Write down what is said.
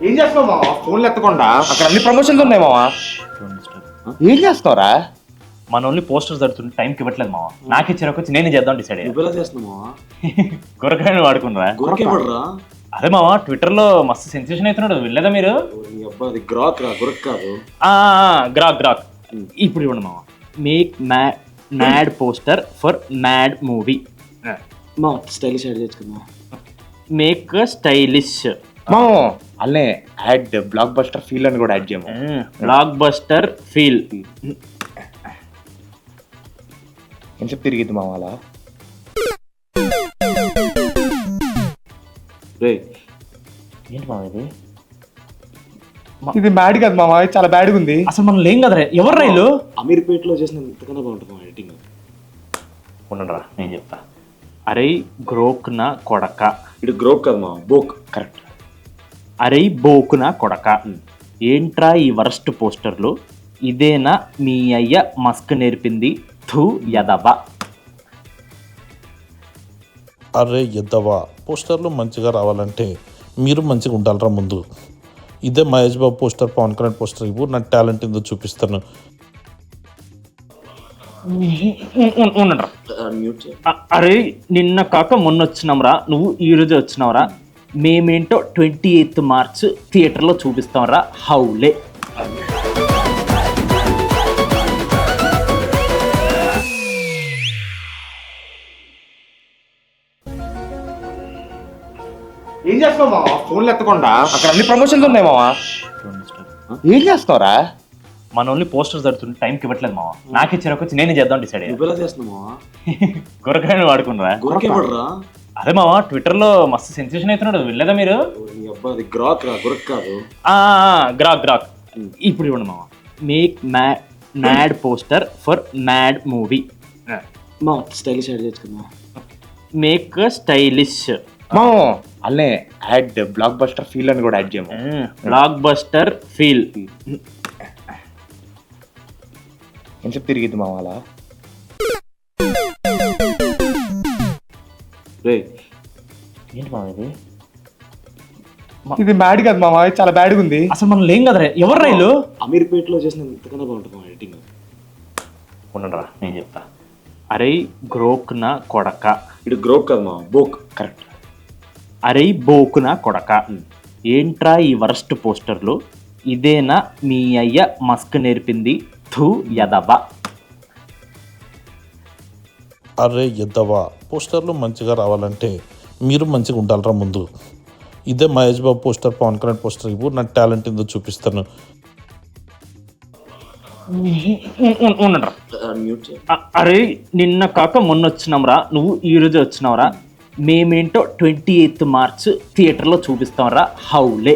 ఏం చేస్తావు మావా? ఫోన్లు ఎత్తకుండా అక్కడ అన్ని ప్రమోషన్స్ ఉన్నాయి మావా. ఏం చేస్తావురా? మన ఓన్లీ పోస్టర్స్ జరుగుతుంటే టైంకి ఇవ్వట్లేదు మావా. నాకు ఇచ్చారు వచ్చి నేనే చేద్దాం డిసైడ్ గురకాయని వాడుకున్నారా? అదే మావా, ట్విట్టర్ లో మస్తు సెన్సేషన్ అవుతున్నాడు, వెళ్ళదా మీరు? గ్రాక్. ఇప్పుడు ఇవ్వండి మావా. Make mad poster for mad movie. Stylish add చేసుకుందాం. మేక్ స్టైలిష్ మావా అల్లే యాడ్ బ్లాక్ బస్టర్ ఫీల్ అని కూడా యాడ్ చేయము. Block buster feel. ఎంతసేపు తిరిగిద్ది మావా అలా? ఏంటి మావా ఇది? ఇది బ్యాడ్ కాదు మావా, ఇది చాలా బ్యాడ్గా ఉంది. అసలు మనం లేం కదరా, ఎవరు రైలు? అమీర్పేటలో చేసిన ఇంతకన్నా బాగుంటుంది ఎడిటింగ్. ఉండరా నేను చెప్తా. అరే గ్రోక్న కొడక. ఇటు గ్రోక్ కదా మా బోక్. కరెక్ట్. అరే బోకున కొడక. ఏంట్రా ఈ వరస్ట్ పోస్టర్లు? ఇదేనా మీ అయ్య మస్క్ నేర్పింది? థూ యదవ. అరే ఎద్దవా, పోస్టర్లు మంచిగా రావాలంటే మీరు మంచిగా ఉండాలరా ముందు. ఇదే మహేష్ బాబు పోస్టర్, పవన్ కళ్యాణ్ పోస్టర్ ఇవ్వు, నా టాలెంట్ ఏందో చూపిస్తాను. ఉండరా. అరే నిన్న కాక మొన్న వచ్చినాంరా, నువ్వు ఈ రోజు వచ్చినావురా. మేమేంటో 28th మార్చ్ థియేటర్లో చూపిస్తాంరా. హౌలే. ఏం చేస్తావు మావా? ఫోన్లు ఎత్తకుండా అక్కడ అన్ని ప్రమోషన్స్ ఉన్నాయి మావా. ఏం చేస్తావురా? మన ఓన్లీ పోస్టర్స్ జరుగుతుంటే టైంకి ఇవ్వట్లేదు మావా. నాకు ఇచ్చారు వచ్చి నేనే చేద్దాం డిసైడ్ గురకాయని వాడుకున్నారా? అదే మావా, ట్విట్టర్ లో మస్తు సెన్సేషన్ అవుతున్నాడు, వెళ్ళదా మీరు? గ్రాక్. ఇప్పుడు ఇవ్వండి మావా. Make mad poster for mad movie. Stylish add చేసుకుందాం. మేక్ స్టైలిష్ మావా అల్లే యాడ్ బ్లాక్ బస్టర్ ఫీల్ అని కూడా యాడ్ చేయము. Block buster feel. ఎంతసేపు తిరిగిద్ది మావా అలా? ఏంటి మావా ఇది? ఇది బ్యాడ్ కాదు మావా, ఇది చాలా బ్యాడ్గా ఉంది. అసలు మనం లేం కదరా, ఎవరు రైలు? అమీర్పేటలో చేసిన ఇంతకన్నా బాగుంటుంది ఎడిటింగ్. ఉండరా నేను చెప్తా. అరే గ్రోక్న కొడక. ఇటు గ్రోక్ కదా మా బోక్. కరెక్ట్. అరే బోకున కొడక. ఏంట్రా ఈ వరస్ట్ పోస్టర్లు? ఇదేనా మీ అయ్య మస్క్ నేర్పింది? థూ యదవ. అరే ఎద్దవా, పోస్టర్లు మంచిగా రావాలంటే మీరు మంచిగా ఉండాలరా ముందు. ఇదే మహేష్ బాబు పోస్టర్, పవన్ కళ్యాణ్ పోస్టర్ ఇవ్వు, నా టాలెంట్ ఏందో చూపిస్తాను. ఉండరా. అరే నిన్న కాక మొన్న వచ్చినాంరా, నువ్వు ఈ రోజు వచ్చినావురా. మేమేంటో 28th మార్చ్ థియేటర్లో చూపిస్తాంరా. హౌలే.